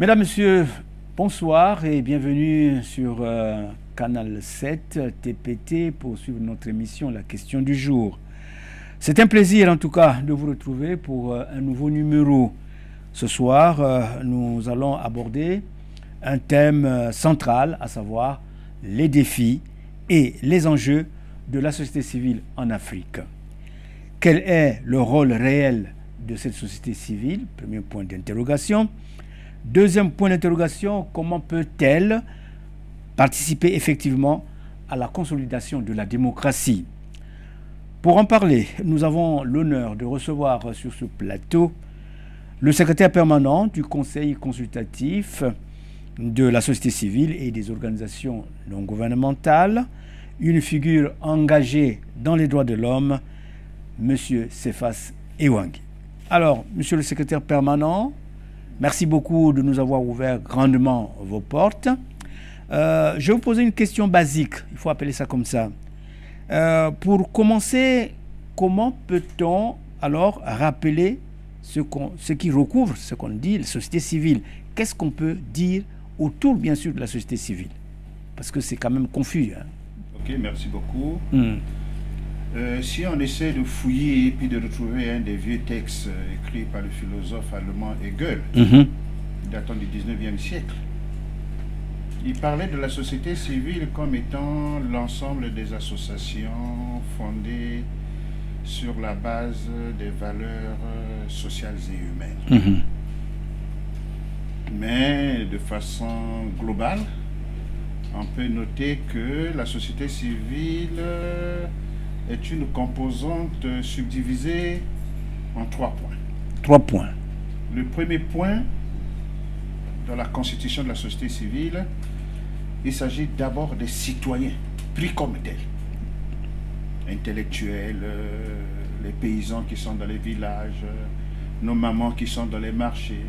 Mesdames, Messieurs, bonsoir et bienvenue sur Canal 7 TPT pour suivre notre émission La question du jour. C'est un plaisir en tout cas de vous retrouver pour un nouveau numéro. Ce soir, nous allons aborder un thème central, à savoir les défis et les enjeux de la société civile en Afrique. Quel est le rôle réel de cette société civile? Premier point d'interrogation. Deuxième point d'interrogation, comment peut-elle participer effectivement à la consolidation de la démocratie? Pour en parler, nous avons l'honneur de recevoir sur ce plateau le secrétaire permanent du Conseil consultatif de la société civile et des organisations non gouvernementales, une figure engagée dans les droits de l'homme, M. Cephas Ewangui. Alors, Monsieur le secrétaire permanent, merci beaucoup de nous avoir ouvert grandement vos portes. Je vais vous poser une question basique, il faut appeler ça comme ça. Pour commencer, comment peut-on alors rappeler ce qui recouvre ce qu'on dit, la société civile? Qu'est-ce qu'on peut dire autour, bien sûr, de la société civile? Parce que c'est quand même confus. Hein. Ok, merci beaucoup. Si on essaie de fouiller et puis de retrouver un des vieux textes écrits par le philosophe allemand Hegel, datant du 19e siècle, il parlait de la société civile comme étant l'ensemble des associations fondées sur la base des valeurs sociales et humaines. Mais de façon globale, on peut noter que la société civile est une composante subdivisée en 3 points. 3 points. Le premier point, dans la constitution de la société civile, il s'agit d'abord des citoyens, pris comme tels. Intellectuels, les paysans qui sont dans les villages, nos mamans qui sont dans les marchés,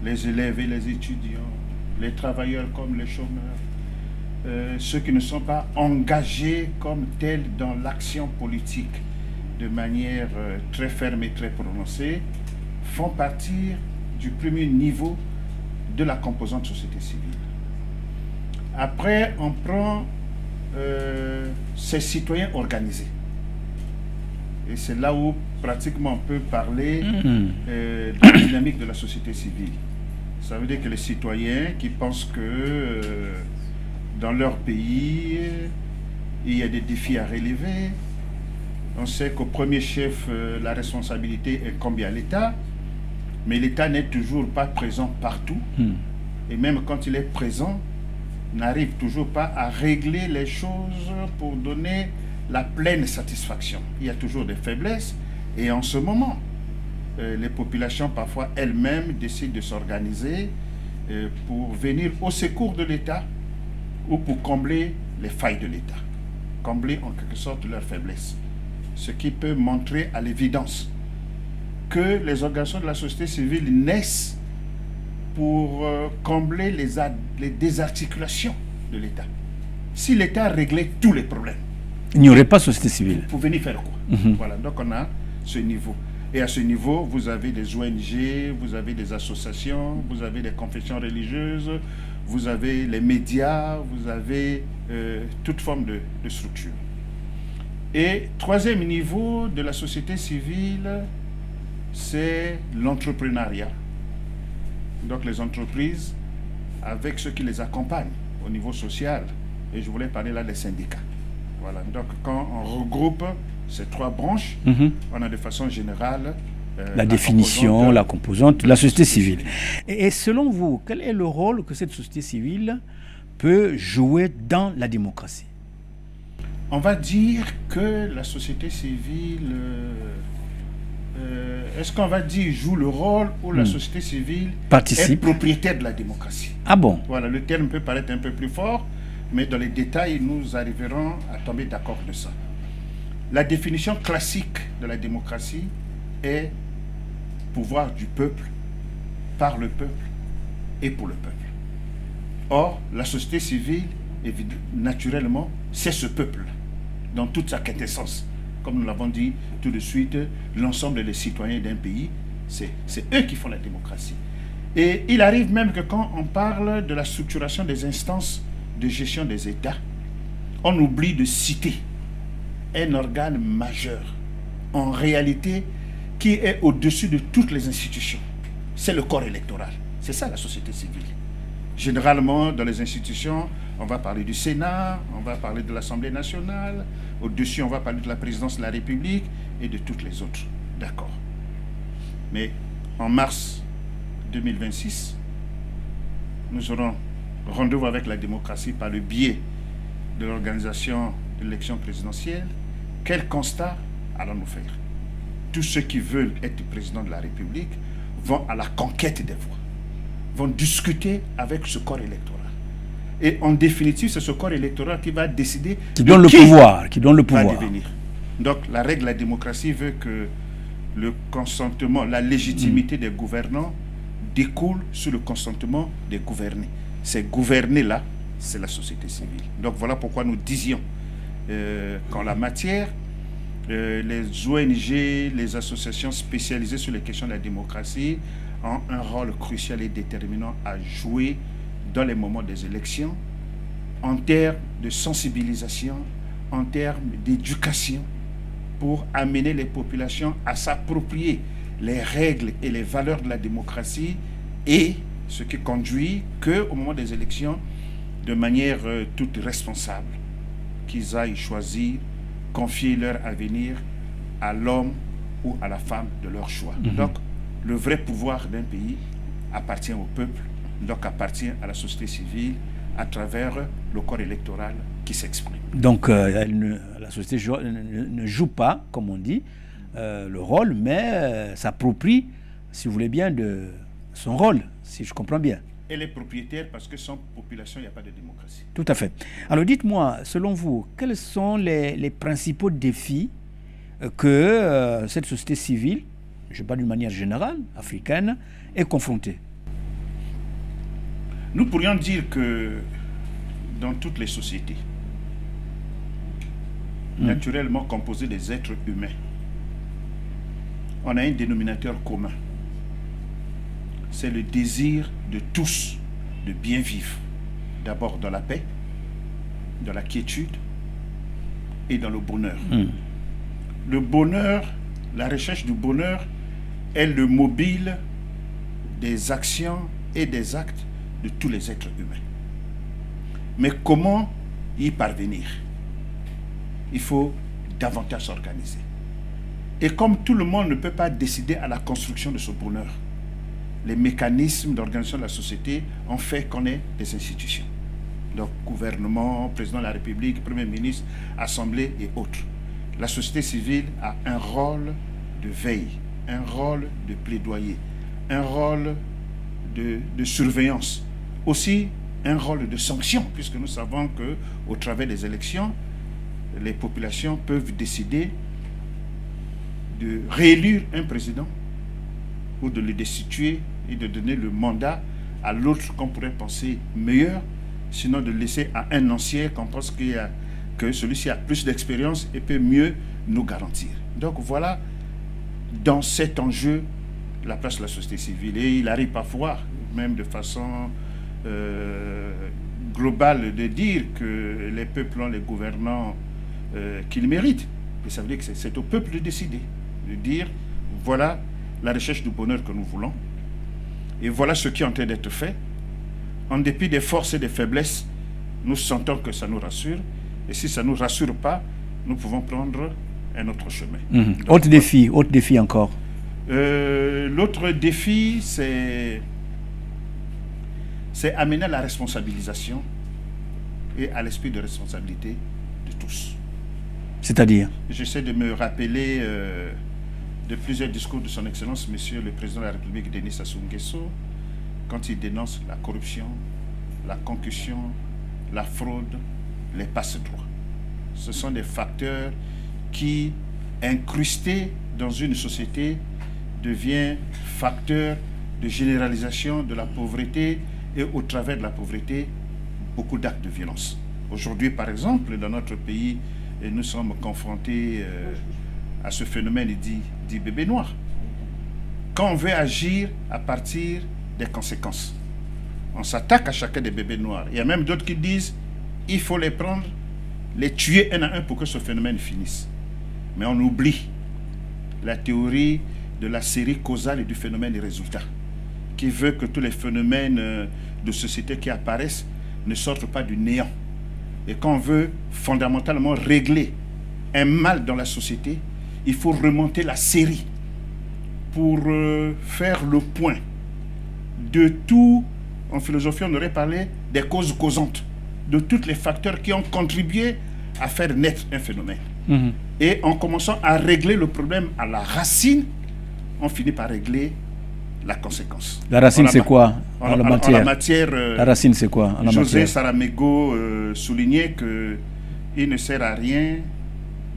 les élèves et les étudiants, les travailleurs comme les chômeurs, ceux qui ne sont pas engagés comme tels dans l'action politique de manière très ferme et très prononcée, font partie du premier niveau de la composante société civile. Après, on prend ces citoyens organisés. Et c'est là où pratiquement on peut parler de la dynamique de la société civile. Ça veut dire que les citoyens qui pensent que dans leur pays, il y a des défis à relever. On sait qu'au premier chef, la responsabilité incombe à l'État, mais l'État n'est toujours pas présent partout. Et même quand il est présent, n'arrive toujours pas à régler les choses pour donner la pleine satisfaction. Il y a toujours des faiblesses. Et en ce moment, les populations, parfois elles-mêmes, décident de s'organiser pour venir au secours de l'État ou pour combler les failles de l'État, combler en quelque sorte leurs faiblesses. Ce qui peut montrer à l'évidence que les organisations de la société civile naissent pour combler les désarticulations de l'État. Si l'État réglait tous les problèmes, il n'y aurait pas de société civile. Pour venir faire quoi? Voilà, donc on a ce niveau. Et à ce niveau, vous avez des ONG, vous avez des associations, vous avez des confessions religieuses, vous avez les médias, vous avez toute forme de structure. Et troisième niveau de la société civile, c'est l'entrepreneuriat. Donc les entreprises avec ceux qui les accompagnent au niveau social. Et je voulais parler là des syndicats. Voilà. Donc quand on regroupe ces 3 branches, on a de façon générale la définition, la composante de la société civile. Et selon vous, quel est le rôle que cette société civile peut jouer dans la démocratie? On va dire que la société civile, est-ce qu'on va dire joue le rôle où la société civile est propriétaire de la démocratie? Ah bon? Voilà, le terme peut paraître un peu plus fort, mais dans les détails, nous arriverons à tomber d'accord de ça. La définition classique de la démocratie est pouvoir du peuple, par le peuple et pour le peuple. Or, la société civile, naturellement, c'est ce peuple, dans toute sa quintessence. Comme nous l'avons dit tout de suite, l'ensemble des citoyens d'un pays, c'est eux qui font la démocratie. Et il arrive même que quand on parle de la structuration des instances de gestion des États, on oublie de citer un organe majeur, en réalité, qui est au-dessus de toutes les institutions. C'est le corps électoral. C'est ça la société civile. Généralement, dans les institutions, on va parler du Sénat, on va parler de l'Assemblée nationale, au-dessus, on va parler de la présidence de la République et de toutes les autres. D'accord. Mais en mars 2026, nous aurons rendez-vous avec la démocratie par le biais de l'organisation de l'élection présidentielle. Quel constat allons-nous faire? Tous ceux qui veulent être président de la République vont à la conquête des voix, vont discuter avec ce corps électoral. Et en définitive, c'est ce corps électoral qui va décider qui donne le pouvoir, va devenir. Donc la règle de la démocratie veut que le consentement, la légitimité des gouvernants découle sur le consentement des gouvernés. Ces gouvernés-là, c'est la société civile. Donc voilà pourquoi nous disions qu'en la matière, les ONG, les associations spécialisées sur les questions de la démocratie ont un rôle crucial et déterminant à jouer dans les moments des élections, en termes de sensibilisation, en termes d'éducation, pour amener les populations à s'approprier les règles et les valeurs de la démocratie, et ce qui conduit qu'au moment des élections, de manière toute responsable, qu'ils aillent choisir, confier leur avenir à l'homme ou à la femme de leur choix. Donc, le vrai pouvoir d'un pays appartient au peuple, donc appartient à la société civile à travers le corps électoral qui s'exprime. Donc, la société ne joue pas, comme on dit, le rôle, mais s'approprie, si vous voulez bien, de son rôle, si je comprends bien. Elle est propriétaire parce que sans population, il n'y a pas de démocratie. Tout à fait. Alors dites-moi, selon vous, quels sont les principaux défis que cette société civile, je parle d'une manière générale, africaine, est confrontée? Nous pourrions dire que dans toutes les sociétés, naturellement composées des êtres humains, on a un dénominateur commun. C'est le désir de tous de bien vivre. D'abord dans la paix, dans la quiétude et dans le bonheur. Le bonheur, la recherche du bonheur est le mobile des actions et des actes de tous les êtres humains. Mais comment y parvenir? Il faut davantage s'organiser. Et comme tout le monde ne peut pas décider à la construction de ce bonheur, les mécanismes d'organisation de la société ont fait qu'on ait des institutions. Donc, gouvernement, président de la République, premier ministre, assemblée et autres. La société civile a un rôle de veille, un rôle de plaidoyer, un rôle de surveillance, aussi un rôle de sanction, puisque nous savons qu'au travers des élections, les populations peuvent décider de réélire un président ou de le destituer et de donner le mandat à l'autre qu'on pourrait penser meilleur, sinon de laisser à un ancien qu'on pense que celui-ci a plus d'expérience et peut mieux nous garantir. Donc voilà, dans cet enjeu, la place de la société civile. Et il arrive parfois, même de façon globale, de dire que les peuples ont les gouvernants qu'ils méritent. Et ça veut dire que c'est au peuple de décider, de dire, voilà la recherche du bonheur que nous voulons, et voilà ce qui est en train d'être fait. En dépit des forces et des faiblesses, nous sentons que ça nous rassure, et si ça ne nous rassure pas, nous pouvons prendre un autre chemin. Donc, autre défi encore. L'autre défi, c'est amener à la responsabilisation et à l'esprit de responsabilité de tous. C'est-à-dire? J'essaie de me rappeler de plusieurs discours de son Excellence, Monsieur le Président de la République, Denis Sassou Nguesso, quand il dénonce la corruption, la concussion, la fraude, les passe-droits. Ce sont des facteurs qui, incrustés dans une société, deviennent facteurs de généralisation de la pauvreté et au travers de la pauvreté, beaucoup d'actes de violence. Aujourd'hui, par exemple, dans notre pays, nous sommes confrontés à ce phénomène dit bébé noir. Quand on veut agir à partir des conséquences. On s'attaque à chacun des bébés noirs. Il y a même d'autres qui disent il faut les prendre, les tuer un à un pour que ce phénomène finisse. Mais on oublie la théorie de la série causale et du phénomène des résultats, qui veut que tous les phénomènes de société qui apparaissent ne sortent pas du néant. Et quand on veut fondamentalement régler un mal dans la société, il faut remonter la série pour faire le point de tout. En philosophie, on aurait parlé des causes causantes, de tous les facteurs qui ont contribué à faire naître un phénomène. Et en commençant à régler le problème à la racine, on finit par régler la conséquence. La racine, c'est quoi en la matière, la racine, c'est quoi en la José matière? Saramago soulignait qu'il ne sert à rien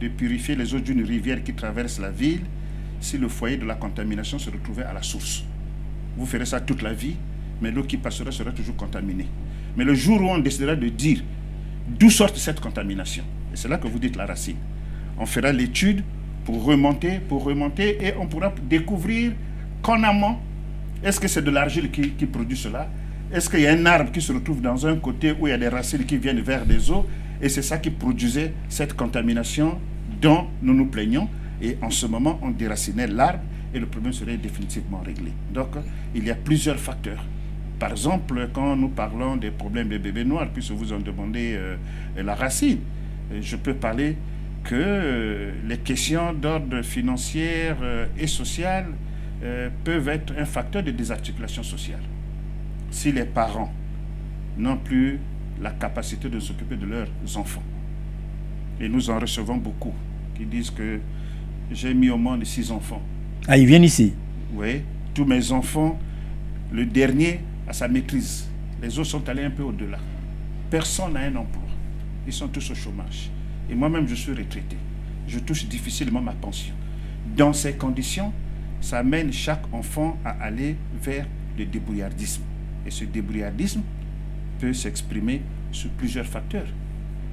de purifier les eaux d'une rivière qui traverse la ville si le foyer de la contamination se retrouvait à la source. Vous ferez ça toute la vie, mais l'eau qui passera sera toujours contaminée. Mais le jour où on décidera de dire d'où sort cette contamination, et c'est là que vous dites la racine, on fera l'étude pour remonter, et on pourra découvrir qu'en amont, est-ce que c'est de l'argile qui produit cela? Est-ce qu'il y a un arbre qui se retrouve dans un côté où il y a des racines qui viennent vers des eaux, et c'est ça qui produisait cette contamination dont nous nous plaignons, et en ce moment, on déracinait l'arbre, et le problème serait définitivement réglé. Donc, il y a plusieurs facteurs. Par exemple, quand nous parlons des problèmes des bébés noirs, puisque vous en demandez la racine, je peux parler que les questions d'ordre financier et social peuvent être un facteur de désarticulation sociale. Si les parents n'ont plus la capacité de s'occuper de leurs enfants, et nous en recevons beaucoup qui disent que j'ai mis au monde 6 enfants. Ah, ils viennent ici? Oui, tous mes enfants, le dernier a sa maîtrise. Les autres sont allés un peu au-delà. Personne n'a un emploi. Ils sont tous au chômage. Et moi-même, je suis retraité. Je touche difficilement ma pension. Dans ces conditions, ça amène chaque enfant à aller vers le débrouillardisme. Et ce débrouillardisme peut s'exprimer sur plusieurs facteurs.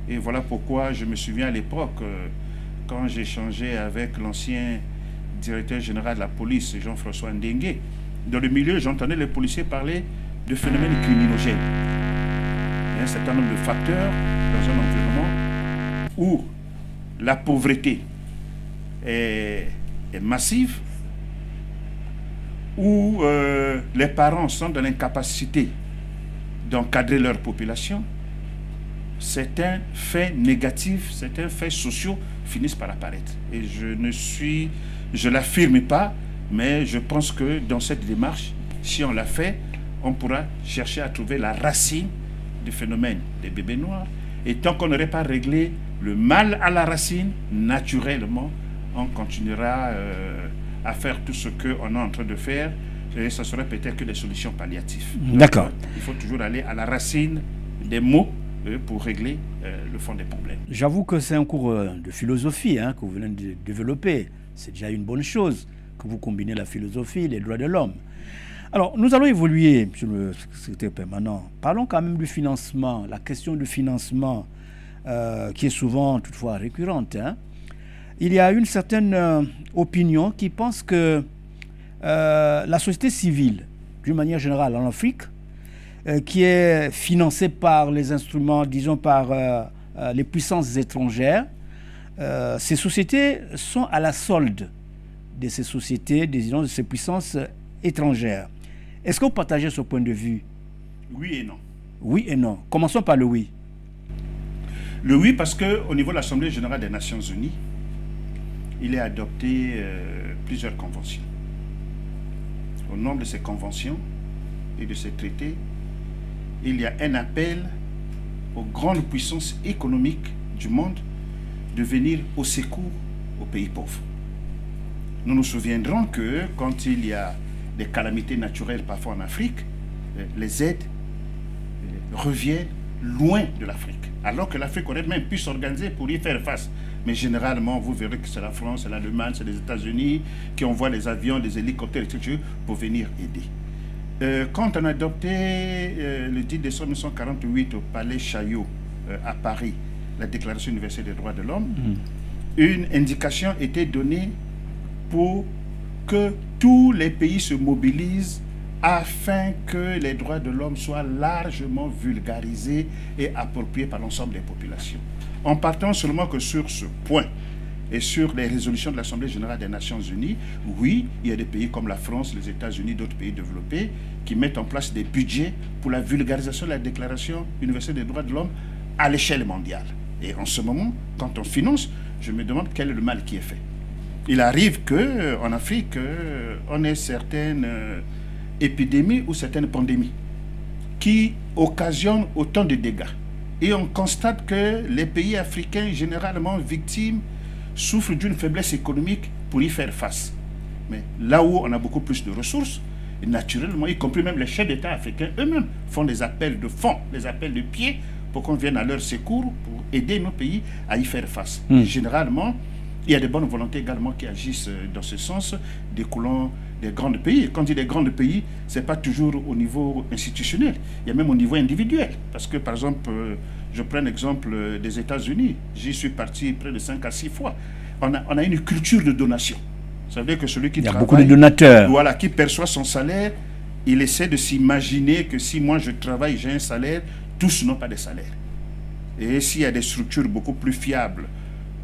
Et voilà pourquoi je me souviens à l'époque, quand j'échangeais avec l'ancien directeur général de la police, Jean-François Ndengue, dans le milieu, j'entendais les policiers parler de phénomènes criminogènes. Il y a un certain nombre de facteurs dans un environnement où la pauvreté est massive, où les parents sont dans l'incapacité d'encadrer leur population. Certains faits négatifs, certains faits sociaux finissent par apparaître. Et je ne l'affirme pas, mais je pense que dans cette démarche, si on l'a fait, on pourra chercher à trouver la racine du phénomène des bébés noirs. Et tant qu'on n'aurait pas réglé le mal à la racine, naturellement, on continuera à faire tout ce qu'on est en train de faire. Et ça serait peut-être que des solutions palliatives. D'accord. Il faut toujours aller à la racine des mots pour régler le fond des problèmes. J'avoue que c'est un cours de philosophie que vous venez de développer. C'est déjà une bonne chose que vous combinez la philosophie, les droits de l'homme. Alors, nous allons évoluer sur le secrétaire permanent. Parlons quand même du financement, la question du financement qui est souvent toutefois récurrente. Il y a une certaine opinion qui pense que la société civile, d'une manière générale en Afrique, qui est financée par les instruments, disons par les puissances étrangères, ces sociétés sont à la solde de ces sociétés, disons, de ces puissances étrangères. Est-ce que vous partagez ce point de vue? Oui et non. Oui et non. Commençons par le oui. Le oui parce qu'au niveau de l'Assemblée générale des Nations Unies, il est adopté plusieurs conventions. Au nom de ces conventions et de ces traités, il y a un appel aux grandes puissances économiques du monde de venir au secours aux pays pauvres. Nous nous souviendrons que quand il y a des calamités naturelles parfois en Afrique, les aides reviennent loin de l'Afrique. Alors que l'Afrique aurait même pu s'organiser pour y faire face. Mais généralement, vous verrez que c'est la France, c'est l'Allemagne, c'est les États-Unis qui envoient les avions, des hélicoptères, etc. pour venir aider. Quand on a adopté le 10 décembre 1948 au Palais Chaillot à Paris, la Déclaration universelle des droits de l'homme, une indication était donnée pour que tous les pays se mobilisent afin que les droits de l'homme soient largement vulgarisés et appropriés par l'ensemble des populations. En partant seulement que sur ce point et sur les résolutions de l'Assemblée générale des Nations unies, oui, il y a des pays comme la France, les États-Unis, d'autres pays développés qui mettent en place des budgets pour la vulgarisation de la Déclaration universelle des droits de l'homme à l'échelle mondiale. Et en ce moment, quand on finance, je me demande quel est le mal qui est fait. Il arrive qu'en Afrique, on ait certaines épidémies ou certaines pandémies qui occasionnent autant de dégâts. Et on constate que les pays africains, généralement victimes, souffrent d'une faiblesse économique pour y faire face. Mais là où on a beaucoup plus de ressources, et naturellement, y compris même les chefs d'État africains eux-mêmes font des appels de fonds, des appels de pied pour qu'on vienne à leur secours pour aider nos pays à y faire face. Généralement, il y a des bonnes volontés également qui agissent dans ce sens, découlant des grands pays. Et quand on dit des grands pays, ce n'est pas toujours au niveau institutionnel, il y a même au niveau individuel. Parce que, par exemple, je prends l'exemple des États-Unis. J'y suis parti près de 5 à 6 fois. On a une culture de donation. Ça veut dire que celui qui travaille... Il y a beaucoup de donateurs. Voilà, qui perçoit son salaire, il essaie de s'imaginer que si moi je travaille, j'ai un salaire, tous n'ont pas de salaire. Et s'il y a des structures beaucoup plus fiables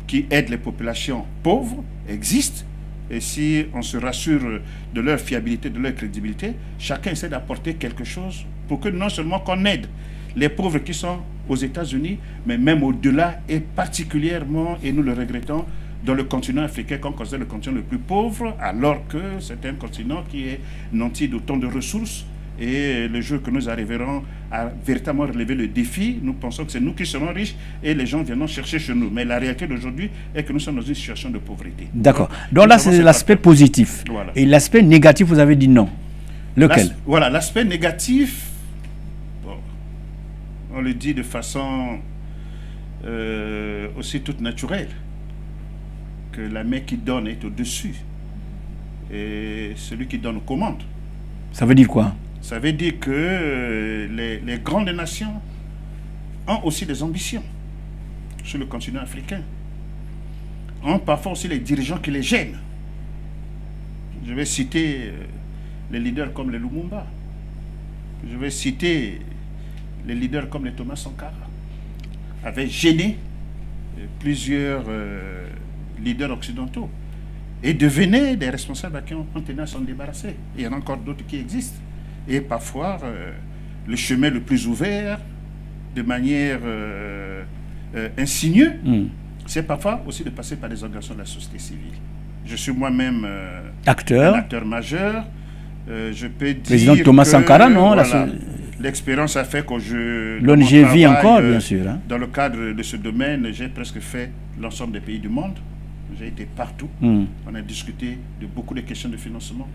qui aident les populations pauvres, existent, et si on se rassure de leur fiabilité, de leur crédibilité, chacun essaie d'apporter quelque chose pour que non seulement qu'on aide les pauvres qui sont aux États-Unis, mais même au-delà, et particulièrement, et nous le regrettons, dans le continent africain, qu'on considère le continent le plus pauvre, alors que c'est un continent qui est nanti d'autant de ressources. Et le jour que nous arriverons à véritablement relever le défi, nous pensons que c'est nous qui serons riches et les gens viendront chercher chez nous. Mais la réalité d'aujourd'hui est que nous sommes dans une situation de pauvreté. D'accord. Donc là, c'est l'aspect positif. Voilà. Et l'aspect négatif, vous avez dit non. Lequel? Voilà, l'aspect négatif, bon, on le dit de façon aussi toute naturelle, que la main qui donne est au-dessus et celui qui donne commande. Ça veut dire quoi? Ça veut dire que les grandes nations ont aussi des ambitions sur le continent africain. Ont parfois aussi les dirigeants qui les gênent. Je vais citer les leaders comme les Lumumba. Je vais citer les leaders comme les Thomas Sankara. Avaient gêné plusieurs leaders occidentaux et devenaient des responsables à qui on tenait à s'en débarrasser. Et il y en a encore d'autres qui existent. Et parfois, le chemin le plus ouvert, de manière insinueuse, c'est parfois aussi de passer par des organisations de la société civile. Je suis moi-même un acteur majeur. Je peux dire président Thomas Sankara, non? Voilà, l'expérience a fait que je... Longévie encore, bien sûr. Hein. Dans le cadre de ce domaine, j'ai presque fait l'ensemble des pays du monde. J'ai été partout. On a discuté de beaucoup de questions de financement.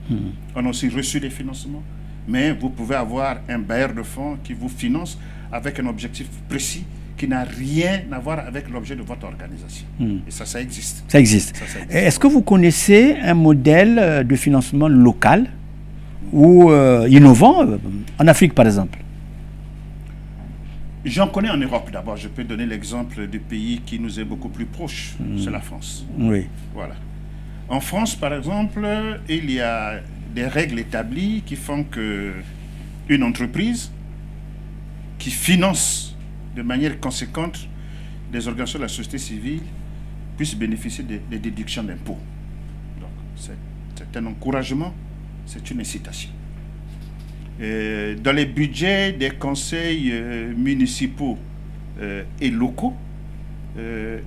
On a aussi reçu des financements. Mais vous pouvez avoir un bailleur de fonds qui vous finance avec un objectif précis qui n'a rien à voir avec l'objet de votre organisation. Et ça existe. Ça existe. Est-ce que vous connaissez un modèle de financement local ou innovant en Afrique, par exemple? J'en connais en Europe d'abord. Je peux donner l'exemple du pays qui nous est beaucoup plus proche, c'est la France. Oui. Voilà. En France, par exemple, il y a des règles établies qui font qu'une entreprise qui finance de manière conséquente des organisations de la société civile puisse bénéficier des déductions d'impôts. Donc, c'est un encouragement, c'est une incitation. Dans les budgets des conseils municipaux et locaux,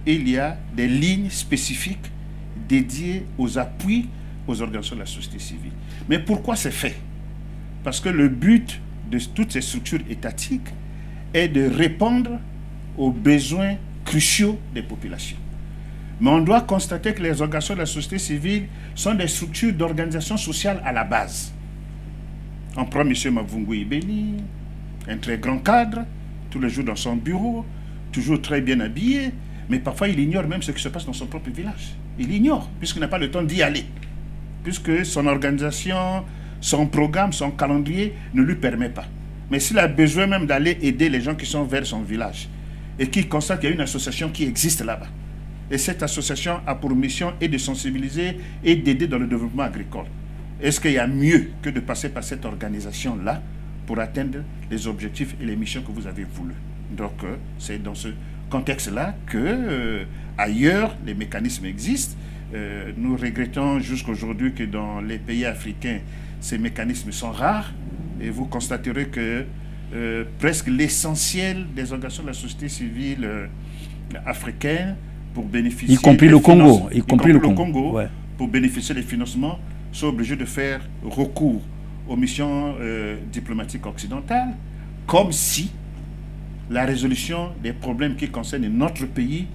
il y a des lignes spécifiques dédiées aux appuis aux organisations de la société civile. Mais pourquoi c'est fait? Parce que le but de toutes ces structures étatiques est de répondre aux besoins cruciaux des populations. Mais on doit constater que les organisations de la société civile sont des structures d'organisation sociale à la base. On prend M. Mavungu Ibeni, un très grand cadre, tous les jours dans son bureau, toujours très bien habillé, mais parfois il ignore même ce qui se passe dans son propre village. Il ignore, puisqu'il n'a pas le temps d'y aller. Puisque son organisation, son programme, son calendrier ne lui permet pas. Mais s'il a besoin même d'aller aider les gens qui sont vers son village et qui constate qu'il y a une association qui existe là-bas, et cette association a pour mission et de sensibiliser et d'aider dans le développement agricole, est-ce qu'il y a mieux que de passer par cette organisation-là pour atteindre les objectifs et les missions que vous avez voulu? Donc, c'est dans ce contexte-là que, ailleurs, les mécanismes existent. Nous regrettons jusqu'aujourd'hui que dans les pays africains, ces mécanismes sont rares. Et vous constaterez que presque l'essentiel des organisations de la société civile africaine, pour bénéficier... Y compris le Congo. Y compris le Congo. Ouais. Pour bénéficier des financements, sont obligés de faire recours aux missions diplomatiques occidentales, comme si la résolution des problèmes qui concernent notre pays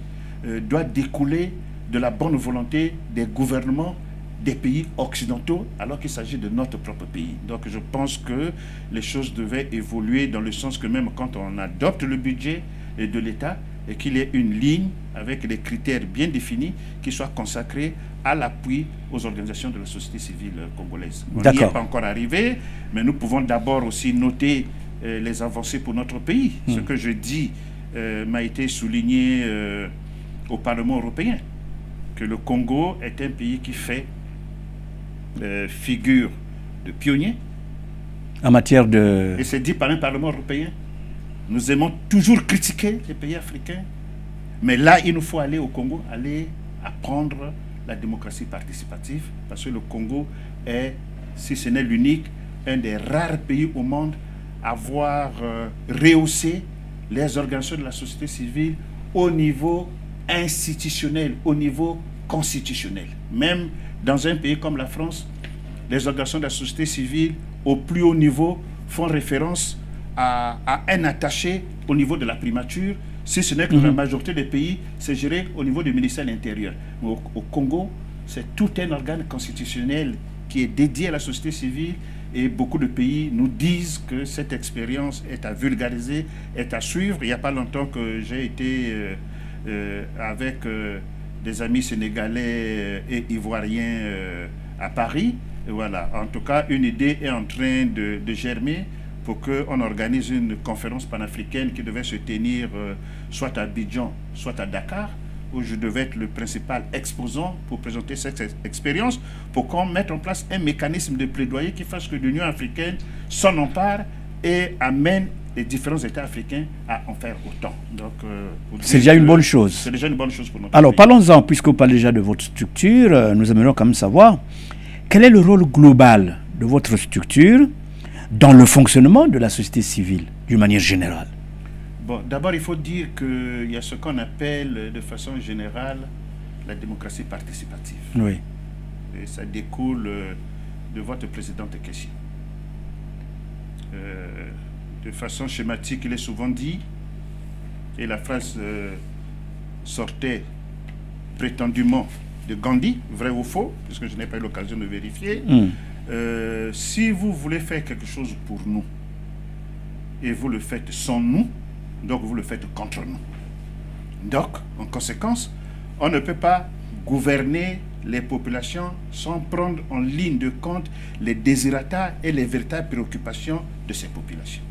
doit découler de la bonne volonté des gouvernements des pays occidentaux, alors qu'il s'agit de notre propre pays. Donc je pense que les choses devaient évoluer dans le sens que même quand on adopte le budget de l'État, et qu'il y ait une ligne avec des critères bien définis qui soient consacrés à l'appui aux organisations de la société civile congolaise. On n'y est pas encore arrivé, mais nous pouvons d'abord aussi noter les avancées pour notre pays. Ce que je dis m'a été souligné au Parlement européen, que le Congo est un pays qui fait figure de pionnier. En matière de... Et c'est dit par un Parlement européen. Nous aimons toujours critiquer les pays africains, mais là, il nous faut aller au Congo, aller apprendre la démocratie participative, parce que le Congo est, si ce n'est l'unique, un des rares pays au monde à avoir rehaussé les organisations de la société civile au niveau institutionnel, au niveau constitutionnel. Même dans un pays comme la France, les organisations de la société civile au plus haut niveau font référence à un attaché au niveau de la primature, si ce n'est que la majorité des pays, c'est géré au niveau du ministère de l'Intérieur. Au Congo, c'est tout un organe constitutionnel qui est dédié à la société civile, et beaucoup de pays nous disent que cette expérience est à vulgariser, est à suivre. Il n'y a pas longtemps que j'ai été avec des amis sénégalais et ivoiriens à Paris. Et voilà, en tout cas, une idée est en train de germer pour qu'on organise une conférence panafricaine qui devait se tenir soit à Abidjan, soit à Dakar, où je devais être le principal exposant pour présenter cette expérience, pour qu'on mette en place un mécanisme de plaidoyer qui fasse que l'Union africaine s'en empare et amène les différents États africains à en faire autant. Donc, c'est déjà une bonne chose. C'est déjà une bonne chose pour notre Alors, pays. parlons-en, puisque vous parlez déjà de votre structure, nous aimerions quand même savoir quel est le rôle global de votre structure dans le fonctionnement de la société civile, d'une manière générale. Bon, d'abord, il faut dire qu'il y a ce qu'on appelle de façon générale la démocratie participative. Oui. Et ça découle de votre précédente question. De façon schématique, il est souvent dit, et la phrase sortait prétendument de Gandhi, vrai ou faux, puisque je n'ai pas eu l'occasion de vérifier. Si vous voulez faire quelque chose pour nous, et vous le faites sans nous, donc vous le faites contre nous. Donc, en conséquence, on ne peut pas gouverner les populations sans prendre en ligne de compte les désirata et les véritables préoccupations de ces populations.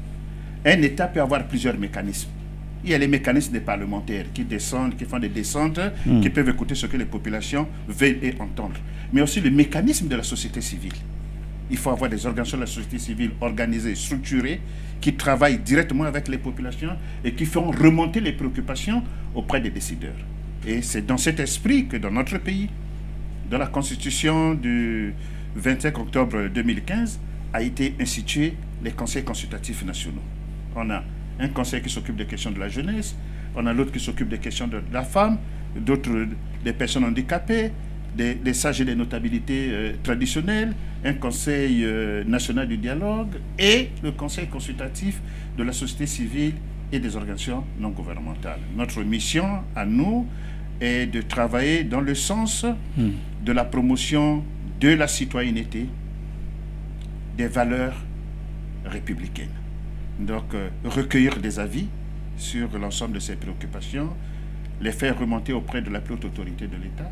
Un État peut avoir plusieurs mécanismes. Il y a les mécanismes des parlementaires qui descendent, qui font des descentes, qui peuvent écouter ce que les populations veulent et entendre. Mais aussi le mécanisme de la société civile. Il faut avoir des organisations de la société civile organisées, structurées, qui travaillent directement avec les populations et qui font remonter les préoccupations auprès des décideurs. Et c'est dans cet esprit que dans notre pays, dans la Constitution du 25 octobre 2015, a été institué les conseils consultatifs nationaux. On a un conseil qui s'occupe des questions de la jeunesse, on a l'autre qui s'occupe des questions de la femme, d'autres des personnes handicapées, des sages et des notabilités traditionnelles, un conseil national du dialogue et le conseil consultatif de la société civile et des organisations non gouvernementales. Notre mission à nous est de travailler dans le sens de la promotion de la citoyenneté, des valeurs républicaines. Donc, recueillir des avis sur l'ensemble de ces préoccupations, les faire remonter auprès de la plus haute autorité de l'État,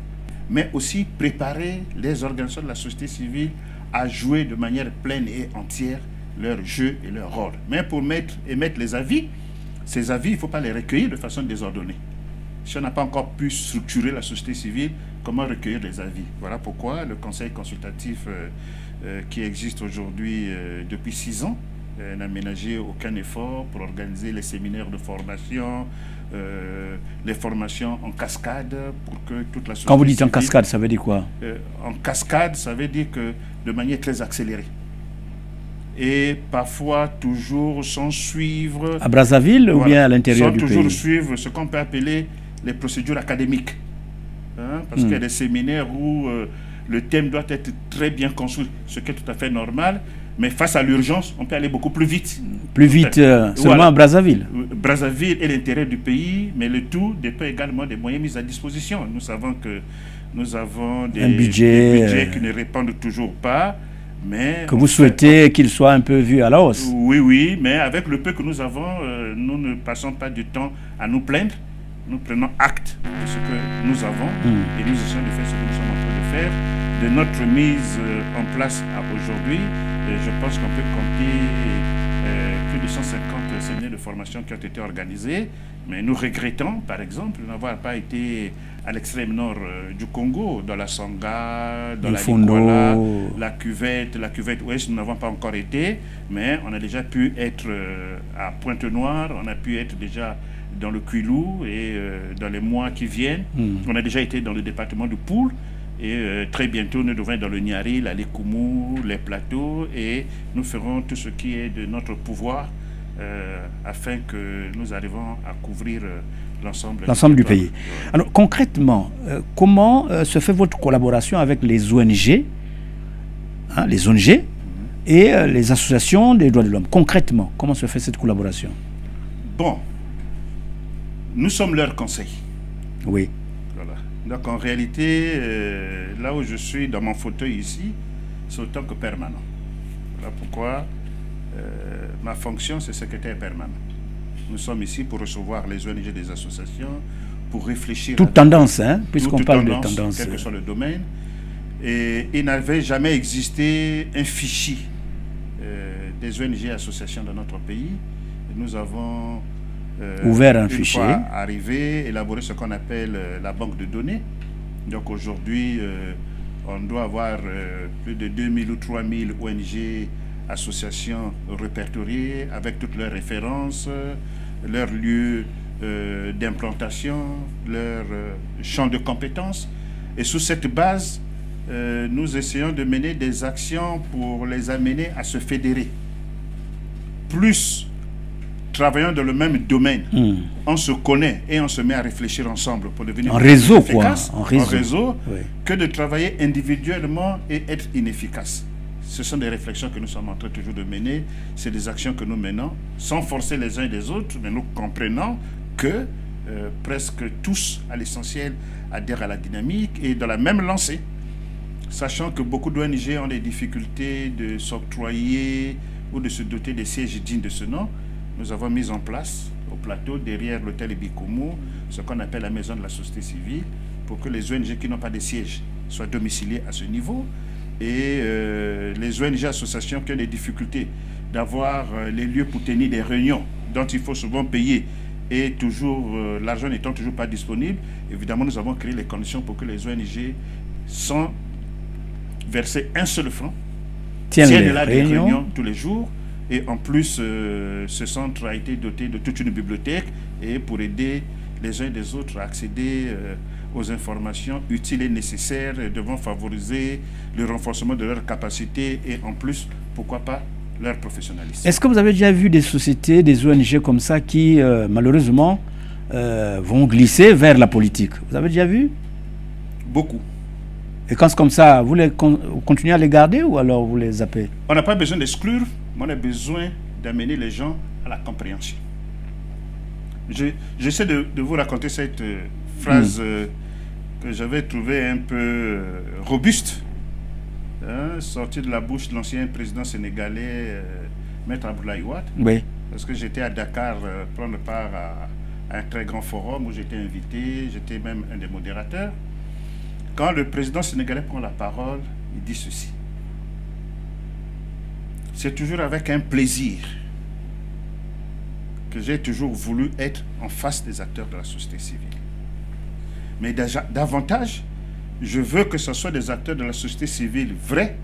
mais aussi préparer les organisations de la société civile à jouer de manière pleine et entière leur jeu et leur rôle. Mais pour émettre les avis, ces avis, il ne faut pas les recueillir de façon désordonnée. Si on n'a pas encore pu structurer la société civile, comment recueillir les avis? Voilà pourquoi le conseil consultatif qui existe aujourd'hui depuis 6 ans, n'a ménagé aucun effort pour organiser les séminaires de formation, les formations en cascade pour que toute la société... Quand vous dites en cascade, ça veut dire quoi? En cascade, ça veut dire que de manière très accélérée. Et parfois toujours sans suivre... À Brazzaville, voilà, ou bien à l'intérieur du pays? Sans toujours suivre ce qu'on peut appeler les procédures académiques. Hein, parce qu'il y a des séminaires où le thème doit être très bien construit, ce qui est tout à fait normal. Mais face à l'urgence, on peut aller beaucoup plus vite. Plus vite, seulement voilà, à Brazzaville. Brazzaville est l'intérêt du pays, mais le tout dépend également des moyens mis à disposition. Nous savons que nous avons des budgets qui ne répondent toujours pas. Mais que vous souhaitez qu'il soit un peu vu à la hausse. Oui, oui, mais avec le peu que nous avons, nous ne passons pas du temps à nous plaindre. Nous prenons acte de ce que nous avons et nous essayons de faire ce que nous sommes en train de faire. De notre mise en place à aujourd'hui, je pense qu'on peut compter plus de 150 séminaires de formation qui ont été organisés. Mais nous regrettons, par exemple, n'avoir pas été à l'extrême nord du Congo, dans la Sangha, dans la Lingala, la cuvette ouest, nous n'avons pas encore été, mais on a déjà pu être à Pointe-Noire, on a pu être déjà dans le Kwilu et dans les mois qui viennent. On a déjà été dans le département de Poul et très bientôt nous devons être dans le Niari, la Likoumou, les plateaux et nous ferons tout ce qui est de notre pouvoir afin que nous arrivons à couvrir l'ensemble du pays. Alors concrètement, comment se fait votre collaboration avec les ONG, hein, les ONG et les associations des droits de l'homme? Concrètement, comment se fait cette collaboration? Bon, nous sommes leur conseil. Oui. Voilà. Donc en réalité, là où je suis dans mon fauteuil ici, c'est autant que permanent. Voilà pourquoi ma fonction, c'est secrétaire permanent. Nous sommes ici pour recevoir les ONG des associations, pour réfléchir... Toute tendance, hein, puisqu'on parle de tendance. Quel que soit le domaine. Et il n'avait jamais existé un fichier des ONG et associations dans notre pays. Et nous avons... ouvert un fichier. Arrivé, élaboré ce qu'on appelle la banque de données. Donc aujourd'hui, on doit avoir plus de 2000 ou 3000 ONG, associations répertoriées avec toutes leurs références, leurs lieux d'implantation, leurs champs de compétences. Et sous cette base, nous essayons de mener des actions pour les amener à se fédérer. Plus travaillant dans le même domaine, on se connaît et on se met à réfléchir ensemble pour devenir en réseau, efficace, quoi. En réseau, oui, que de travailler individuellement et être inefficace. Ce sont des réflexions que nous sommes en train toujours de mener, c'est des actions que nous menons sans forcer les uns et les autres, mais nous comprenons que presque tous, à l'essentiel, adhèrent à la dynamique et dans la même lancée, sachant que beaucoup d'ONG ont des difficultés de s'octroyer ou de se doter des sièges dignes de ce nom. Nous avons mis en place au plateau, derrière l'hôtel Bikoumou, ce qu'on appelle la maison de la société civile, pour que les ONG qui n'ont pas de siège soient domiciliées à ce niveau. Et les ONG associations qui ont des difficultés d'avoir les lieux pour tenir des réunions dont il faut souvent payer et toujours l'argent n'étant toujours pas disponible, évidemment nous avons créé les conditions pour que les ONG, sans verser un seul franc, tiennent là des réunions tous les jours. Et en plus, ce centre a été doté de toute une bibliothèque et pour aider les uns et les autres à accéder aux informations utiles et nécessaires, devant favoriser le renforcement de leurs capacités et en plus, pourquoi pas, leur professionnalisme. Est-ce que vous avez déjà vu des sociétés, des ONG comme ça qui, malheureusement, vont glisser vers la politique? Vous avez déjà vu? Beaucoup. Et quand c'est comme ça, vous continuez à les garder ou alors vous les zappez? On n'a pas besoin d'exclure, mais on a besoin d'amener les gens à la compréhension. J'essaie de vous raconter cette phrase que j'avais trouvée un peu robuste, sortie de la bouche de l'ancien président sénégalais, Maître Abdoulaye Wade. Oui. Parce que j'étais à Dakar prendre part à un très grand forum où j'étais invité, j'étais même un des modérateurs. Quand le président sénégalais prend la parole, il dit ceci. C'est toujours avec un plaisir que j'ai toujours voulu être en face des acteurs de la société civile. Mais davantage, je veux que ce soit des acteurs de la société civile vrais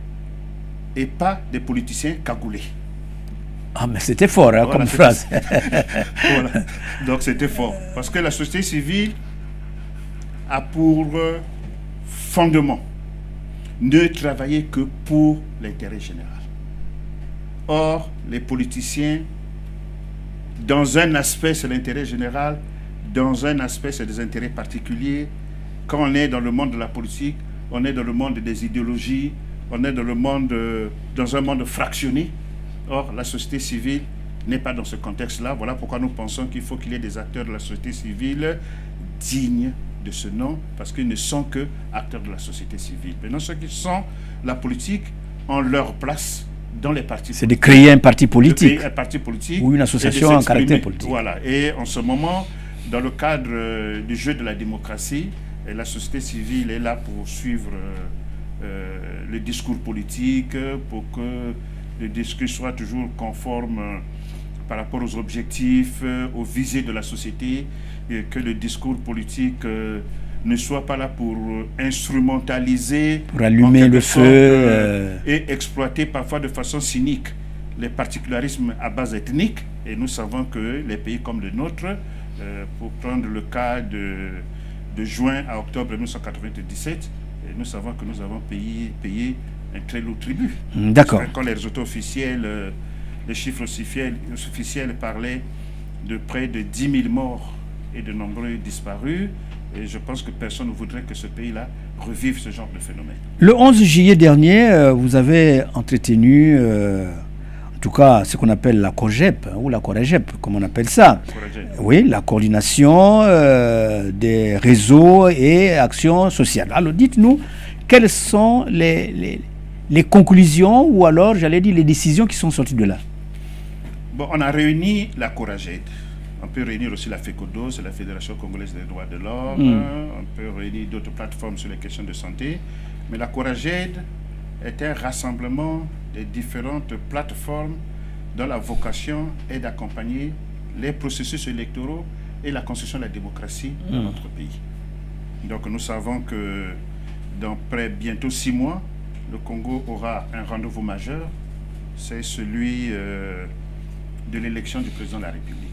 et pas des politiciens cagoulés. Ah, mais c'était fort, hein, voilà, comme phrase. Voilà. Donc c'était fort. Parce que la société civile a pour fondement ne travailler que pour l'intérêt général. Or, les politiciens, dans un aspect, c'est l'intérêt général, dans un aspect, c'est des intérêts particuliers. Quand on est dans le monde de la politique, on est dans le monde des idéologies, on est dans le monde, dans un monde fractionné. Or, la société civile n'est pas dans ce contexte-là. Voilà pourquoi nous pensons qu'il faut qu'il y ait des acteurs de la société civile dignes de ce nom, parce qu'ils ne sont que acteurs de la société civile. Maintenant, ceux qui sont la politique ont leur place dans les partis politiques. C'est de créer un parti politique. De créer un parti politique. Ou une association en caractère politique. Voilà. Et en ce moment, dans le cadre du jeu de la démocratie, la société civile est là pour suivre le discours politique, pour que le discours soit toujours conforme par rapport aux objectifs, aux visées de la société, et que le discours politique ne soit pas là pour instrumentaliser, pour allumer le feu, et exploiter parfois de façon cynique les particularismes à base ethnique. Et nous savons que les pays comme le nôtre, pour prendre le cas de juin à octobre 1997, nous savons que nous avons payé un très lourd tribut. D'accord. Quand les résultats officiels, les chiffres officiels parlaient de près de 10 000 morts et de nombreux disparus, et je pense que personne ne voudrait que ce pays-là revive ce genre de phénomène. Le 11 juillet dernier, vous avez entretenu, en tout cas, ce qu'on appelle la COGEP, ou la CORAGEP, comme on appelle ça. Oui, la coordination des réseaux et actions sociales. Alors, dites-nous, quelles sont les conclusions, ou alors, j'allais dire, les décisions qui sont sorties de là? Bon, on a réuni la CORAGED. On peut réunir aussi la FECODO, c'est la Fédération congolaise des droits de l'homme. On peut réunir d'autres plateformes sur les questions de santé. Mais la CORAGED est un rassemblement des différentes plateformes dont la vocation est d'accompagner les processus électoraux et la construction de la démocratie dans notre pays. Donc nous savons que dans bientôt 6 mois, le Congo aura un rendez-vous majeur, c'est celui de l'élection du président de la République.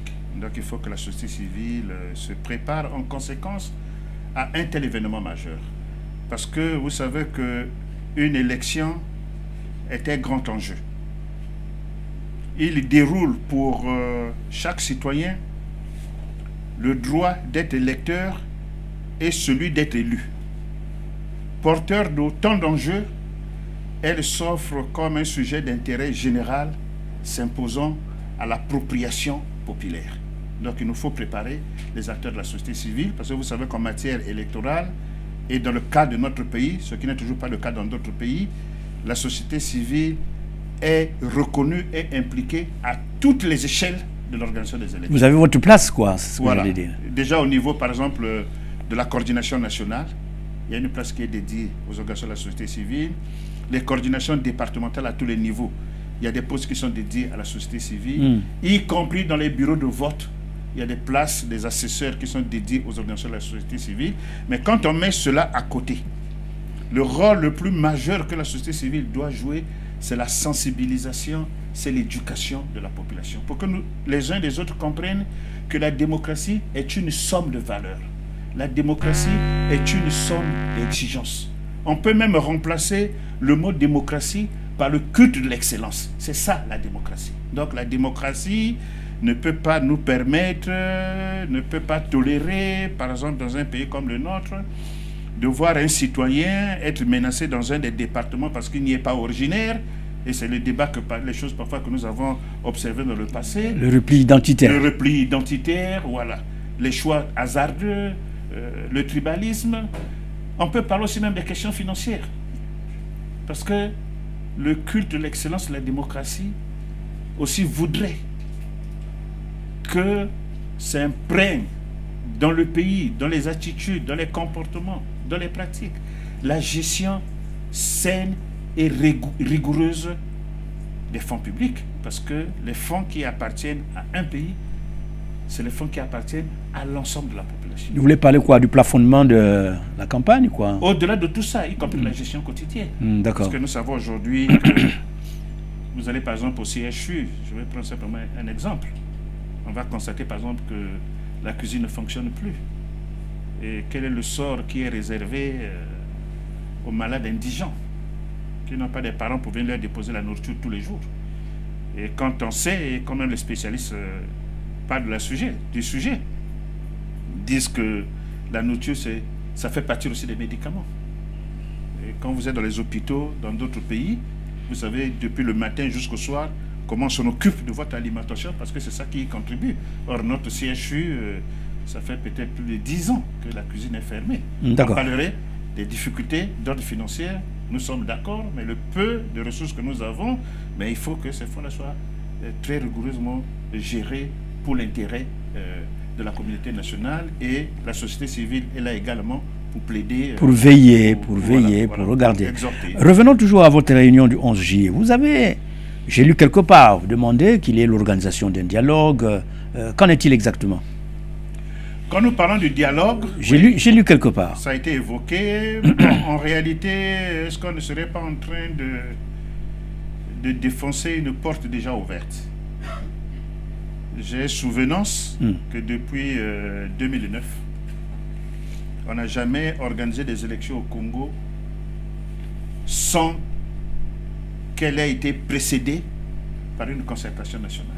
Donc il faut que la société civile se prépare en conséquence à un tel événement majeur. Parce que vous savez qu'une élection est un grand enjeu. Il déroule pour chaque citoyen le droit d'être électeur et celui d'être élu. Porteur d'autant d'enjeux, elle s'offre comme un sujet d'intérêt général s'imposant à l'appropriation populaire. Donc il nous faut préparer les acteurs de la société civile, parce que vous savez qu'en matière électorale, et dans le cas de notre pays, ce qui n'est toujours pas le cas dans d'autres pays, la société civile est reconnue et impliquée à toutes les échelles de l'organisation des élections. Vous avez votre place, quoi, c'est ce que voilà. vous allez dire. Déjà au niveau, par exemple, de la coordination nationale, il y a une place qui est dédiée aux organisations de la société civile. Les coordinations départementales à tous les niveaux, il y a des postes qui sont dédiés à la société civile, y compris dans les bureaux de vote. Il y a des places, des assesseurs qui sont dédiés aux organisations de la société civile. Mais quand on met cela à côté, le rôle le plus majeur que la société civile doit jouer, c'est la sensibilisation, c'est l'éducation de la population. Pour que nous, les uns des autres, comprennent que la démocratie est une somme de valeurs. La démocratie est une somme d'exigences. On peut même remplacer le mot démocratie par le culte de l'excellence. C'est ça la démocratie. Donc la démocratie ne peut pas nous permettre, ne peut pas tolérer, par exemple dans un pays comme le nôtre, de voir un citoyen être menacé dans un des départements parce qu'il n'y est pas originaire. Et c'est le débat, les choses parfois que nous avons observées dans le passé. Le repli identitaire. Le repli identitaire, voilà. Les choix hasardeux, le tribalisme. On peut parler aussi même des questions financières. Parce que le culte de l'excellence de la démocratie aussi voudrait que s'imprègne dans le pays, dans les attitudes, dans les comportements, dans les pratiques, la gestion saine et rigoureuse des fonds publics. Parce que les fonds qui appartiennent à un pays, c'est les fonds qui appartiennent à l'ensemble de la population. la Chine. Vous voulez parler quoi? Du plafonnement de la campagne, quoi? Au-delà de tout ça, y compris la gestion quotidienne. D'accord. Parce que nous savons aujourd'hui que vous allez par exemple au CHU, je vais prendre simplement un exemple. On va constater par exemple que la cuisine ne fonctionne plus. Et quel est le sort qui est réservé aux malades indigents, qui n'ont pas des parents pour venir leur déposer la nourriture tous les jours. Et quand on sait, et quand même les spécialistes parlent du sujet, disent que la nourriture, ça fait partie aussi des médicaments. Et quand vous êtes dans les hôpitaux, dans d'autres pays, vous savez, depuis le matin jusqu'au soir, comment on s'en occupe de votre alimentation, parce que c'est ça qui y contribue. Or, notre CHU, ça fait peut-être plus de 10 ans que la cuisine est fermée. On parlerait des difficultés d'ordre financier, nous sommes d'accord, mais le peu de ressources que nous avons, mais il faut que ces fonds-là soient très rigoureusement gérés pour l'intérêt de la communauté nationale, et la société civile est là également pour plaider. Pour veiller, pour regarder. Exhorter. Revenons toujours à votre réunion du 11 juillet. Vous avez, j'ai lu quelque part, vous demandez qu'il y ait l'organisation d'un dialogue. Qu'en est-il exactement? Quand nous parlons du dialogue, j'ai lu quelque part. Ça a été évoqué. Bon, en réalité, est-ce qu'on ne serait pas en train de défoncer une porte déjà ouverte? J'ai souvenance que depuis 2009, on n'a jamais organisé des élections au Congo sans qu'elle ait été précédée par une concertation nationale.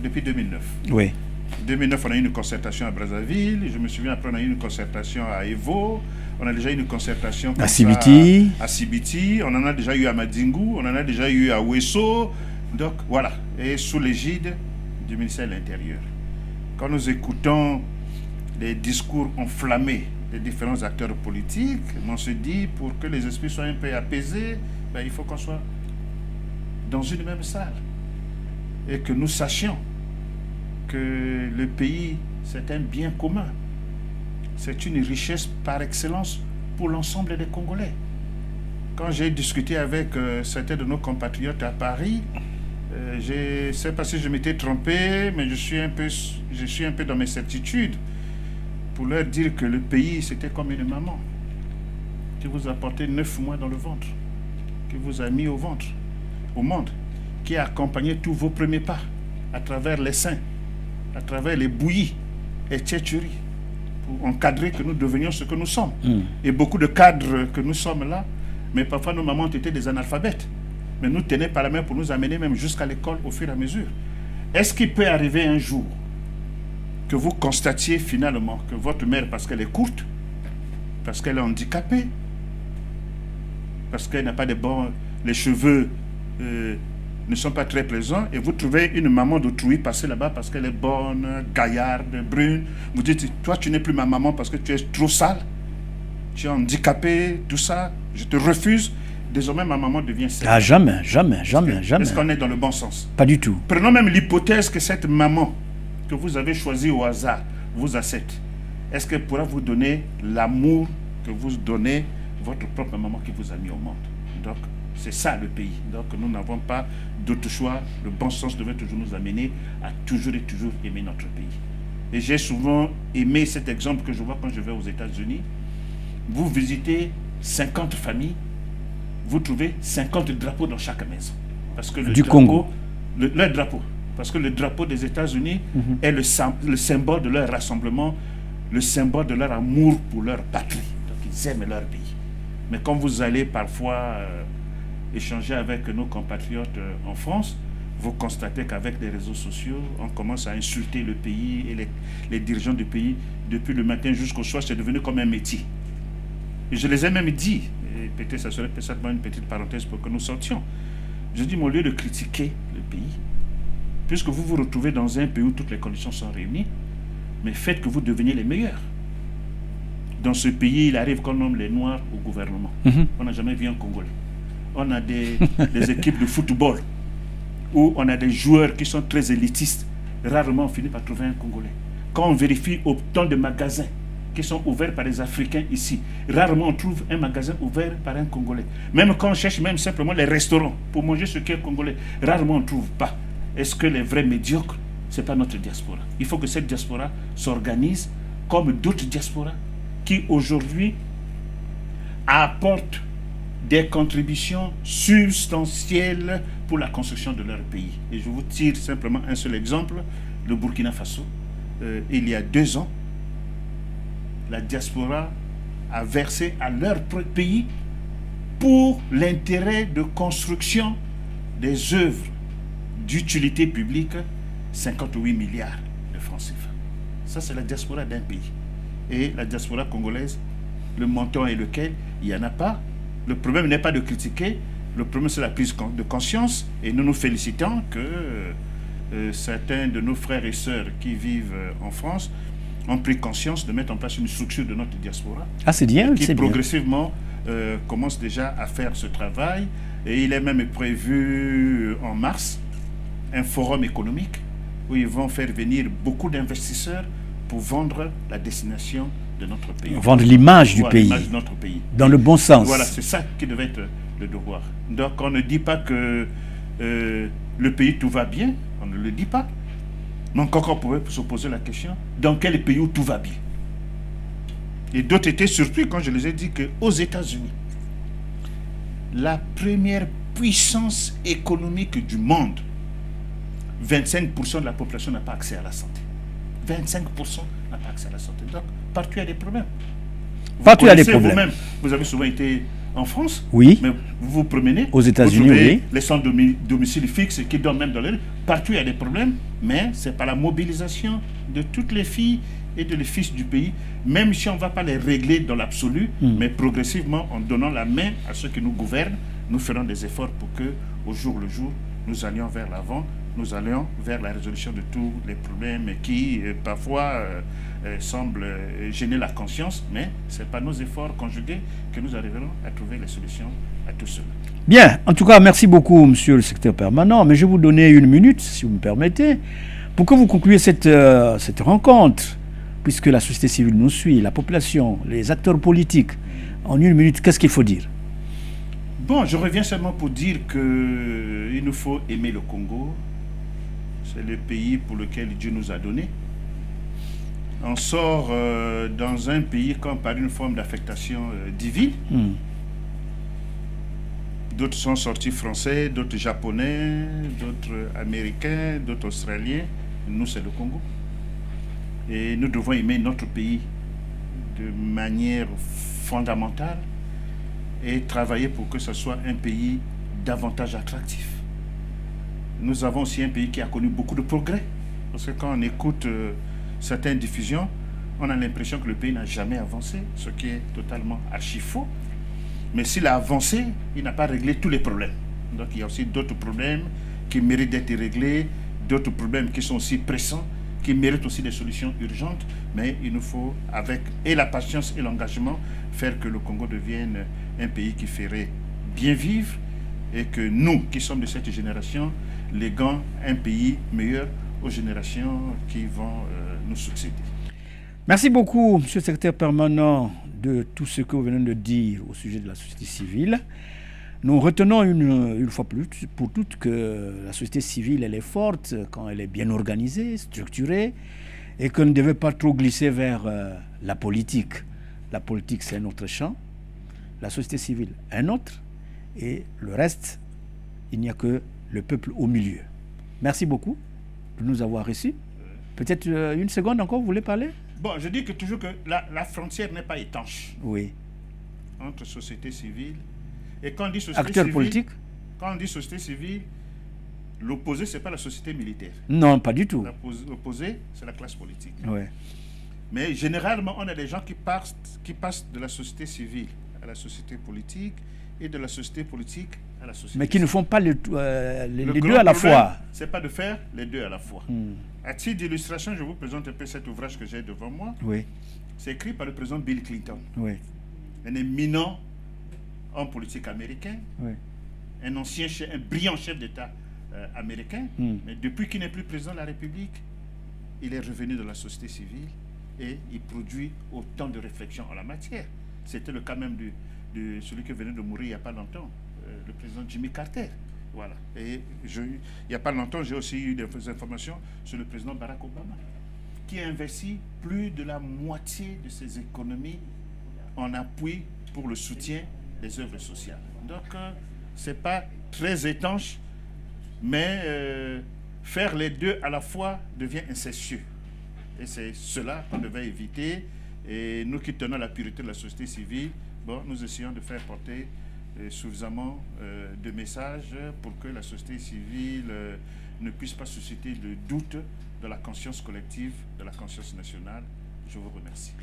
Depuis 2009. Oui. En 2009, on a eu une concertation à Brazzaville. Je me souviens, après, on a eu une concertation à Evo. On a déjà eu une concertation à Sibiti. À Sibiti. On en a déjà eu à Madingu. On en a déjà eu à Ouesso. Donc, voilà. Et sous l'égide du ministère de l'Intérieur. Quand nous écoutons les discours enflammés des différents acteurs politiques, on se dit, pour que les esprits soient un peu apaisés, ben, il faut qu'on soit dans une même salle. Et que nous sachions que le pays, c'est un bien commun. C'est une richesse par excellence pour l'ensemble des Congolais. Quand j'ai discuté avec certains de nos compatriotes à Paris, je ne sais pas si je m'étais trompé, mais je suis un peu dans mes certitudes pour leur dire que le pays, c'était comme une maman qui vous a porté 9 mois dans le ventre, qui vous a mis au monde, qui a accompagné tous vos premiers pas à travers les seins, à travers les bouillies et tchétcheries, pour encadrer que nous devenions ce que nous sommes. Et beaucoup de cadres que nous sommes là, mais parfois nos mamans étaient des analphabètes, mais nous tenaient par la main pour nous amener même jusqu'à l'école au fur et à mesure. Est-ce qu'il peut arriver un jour que vous constatiez finalement que votre mère, parce qu'elle est courte, parce qu'elle est handicapée, parce qu'elle n'a pas de bons, les cheveux ne sont pas très plaisants, et vous trouvez une maman d'autrui passer là-bas parce qu'elle est bonne, gaillarde, brune, vous dites, toi tu n'es plus ma maman parce que tu es trop sale, tu es handicapé, tout ça, je te refuse, désormais ma maman devient celle. Ah, jamais. Est-ce qu'on est dans le bon sens? Pas du tout. Prenons même l'hypothèse que cette maman que vous avez choisie au hasard vous accepte. Est-ce qu'elle pourra vous donner l'amour que vous donnez votre propre maman qui vous a mis au monde? Donc, c'est ça le pays. Donc, nous n'avons pas d'autre choix. Le bon sens devait toujours nous amener à toujours et toujours aimer notre pays. Et j'ai souvent aimé cet exemple que je vois quand je vais aux États-Unis. Vous visitez 50 familles, vous trouvez 50 drapeaux dans chaque maison. Parce que le Congo. Leur drapeau. Parce que le drapeau des États-Unis est le symbole de leur rassemblement, le symbole de leur amour pour leur patrie. Donc, ils aiment leur pays. Mais quand vous allez parfois échanger avec nos compatriotes en France, vous constatez qu'avec les réseaux sociaux, on commence à insulter le pays et les dirigeants du pays. Depuis le matin jusqu'au soir, c'est devenu comme un métier. Et je les ai même dit, et peut-être ça serait peut-être une petite parenthèse pour que nous sortions. Je dis, au lieu de critiquer le pays, puisque vous vous retrouvez dans un pays où toutes les conditions sont réunies, mais faites que vous deveniez les meilleurs. Dans ce pays, il arrive qu'on nomme les Noirs au gouvernement. On n'a jamais vu un Congolais. On a des équipes de football où on a des joueurs qui sont très élitistes. Rarement on finit par trouver un Congolais. Quand on vérifie autant de magasins qui sont ouverts par les Africains ici, rarement on trouve un magasin ouvert par un Congolais. Même quand on cherche même simplement les restaurants pour manger ce qui est congolais, rarement on ne trouve pas. Est-ce que les vrais médiocres, ce n'est pas notre diaspora. Il faut que cette diaspora s'organise comme d'autres diasporas qui aujourd'hui apportent des contributions substantielles pour la construction de leur pays. Et je vous tire simplement un seul exemple, le Burkina Faso. Il y a 2 ans, la diaspora a versé à leur pays pour l'intérêt de construction des œuvres d'utilité publique 58 milliards de francs CFA. Ça, c'est la diaspora d'un pays. Et la diaspora congolaise, le montant est lequel? Il n'y en a pas. Le problème n'est pas de critiquer, le problème c'est la prise de conscience. Et nous nous félicitons que certains de nos frères et sœurs qui vivent en France ont pris conscience de mettre en place une structure de notre diaspora. Ah, c'est bien, qui c'est bien. Progressivement commence déjà à faire ce travail. Et il est même prévu en mars un forum économique où ils vont faire venir beaucoup d'investisseurs pour vendre la destination de notre pays. Vendre l'image du pays. L'image de notre pays. Dans le bon sens. Voilà, c'est ça qui devait être le devoir. Donc on ne dit pas que le pays tout va bien, on ne le dit pas. Mais encore on pourrait se poser la question, dans quel pays où tout va bien? Et d'autres étaient surpris quand je les ai dit qu'aux États-Unis, la première puissance économique du monde, 25% de la population n'a pas accès à la santé. 25% n'a pas accès à la santé. Donc, partout il y a des problèmes. Partout il y a des problèmes. Vous-même, vous avez souvent été en France. Oui. Mais vous vous promenez. Aux États-Unis, oui. Les centres domicile fixes qui dorment même dans les rues. Partout il y a des problèmes, mais c'est par la mobilisation de toutes les filles et de les fils du pays, même si on ne va pas les régler dans l'absolu, mais progressivement, en donnant la main à ceux qui nous gouvernent, nous ferons des efforts pour que, au jour le jour, nous allions vers l'avant, nous allions vers la résolution de tous les problèmes qui, parfois, semblent gêner la conscience, mais ce n'est pas nos efforts conjugués que nous arriverons à trouver les solutions à tout cela. Bien, en tout cas, merci beaucoup, monsieur le secrétaire permanent, mais je vais vous donner 1 minute, si vous me permettez, pour que vous concluiez cette rencontre, puisque la société civile nous suit, la population, les acteurs politiques. En 1 minute, qu'est-ce qu'il faut dire? Bon, je reviens seulement pour dire qu'il nous faut aimer le Congo. C'est le pays pour lequel Dieu nous a donné. On sort dans un pays comme par une forme d'affectation divine. D'autres sont sortis français, d'autres japonais, d'autres américains, d'autres australiens. Nous, c'est le Congo. Et nous devons aimer notre pays de manière fondamentale et travailler pour que ce soit un pays davantage attractif. Nous avons aussi un pays qui a connu beaucoup de progrès. Parce que quand on écoute certaines diffusions, on a l'impression que le pays n'a jamais avancé, ce qui est totalement archi-faux. Mais s'il a avancé, il n'a pas réglé tous les problèmes. Donc il y a aussi d'autres problèmes qui méritent d'être réglés, d'autres problèmes qui sont aussi pressants, qui méritent aussi des solutions urgentes. Mais il nous faut, avec et la patience et l'engagement, faire que le Congo devienne un pays qui ferait bien vivre et que nous, qui sommes de cette génération, léguons un pays meilleur aux générations qui vont nous succéder. Merci beaucoup, monsieur le secrétaire permanent, de tout ce que vous venez de dire au sujet de la société civile. Nous retenons une fois plus pour toutes que la société civile, elle est forte quand elle est bien organisée, structurée, et qu'on ne devait pas trop glisser vers la politique. La politique, c'est un autre champ, la société civile, un autre, et le reste, il n'y a que le peuple au milieu. Merci beaucoup de nous avoir reçus. Peut-être 1 seconde encore, vous voulez parler? Bon, je dis que toujours que la frontière n'est pas étanche. Oui. Entre société civile et quand on dit société acteur civile, politique? Quand on dit société civile, l'opposé, ce n'est pas la société militaire. Non, pas du tout. L'opposé, c'est la classe politique. Ouais. Mais généralement, on a des gens qui passent de la société civile à la société politique et de la société politique à la société mais qui ne font pas les deux à la fois. Ce n'est pas de faire les deux à la fois. À titre d'illustration, je vous présente un peu cet ouvrage que j'ai devant moi. Oui. C'est écrit par le président Bill Clinton. Oui. Un éminent homme politique américain. Oui. Un brillant chef d'État américain. Mais depuis qu'il n'est plus président de la République, il est revenu de la société civile et il produit autant de réflexions en la matière. C'était le cas même de celui qui venait de mourir il n'y a pas longtemps, le président Jimmy Carter, Voilà. Et il n'y a pas longtemps, j'ai aussi eu des informations sur le président Barack Obama, qui a investi plus de la moitié de ses économies en appui pour le soutien des œuvres sociales. Donc, ce n'est pas très étanche, mais faire les deux à la fois devient incestueux. Et c'est cela qu'on devait éviter. Et nous qui tenons la pureté de la société civile, bon, nous essayons de faire porter suffisamment de messages pour que la société civile ne puisse pas susciter de doute de la conscience collective, de la conscience nationale. Je vous remercie.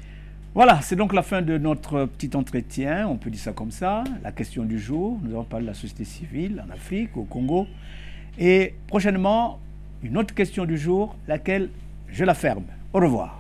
Voilà, c'est donc la fin de notre petit entretien, on peut dire ça comme ça, la question du jour. Nous avons parlé de la société civile en Afrique, au Congo. Et prochainement, une autre question du jour, laquelle je la ferme. Au revoir.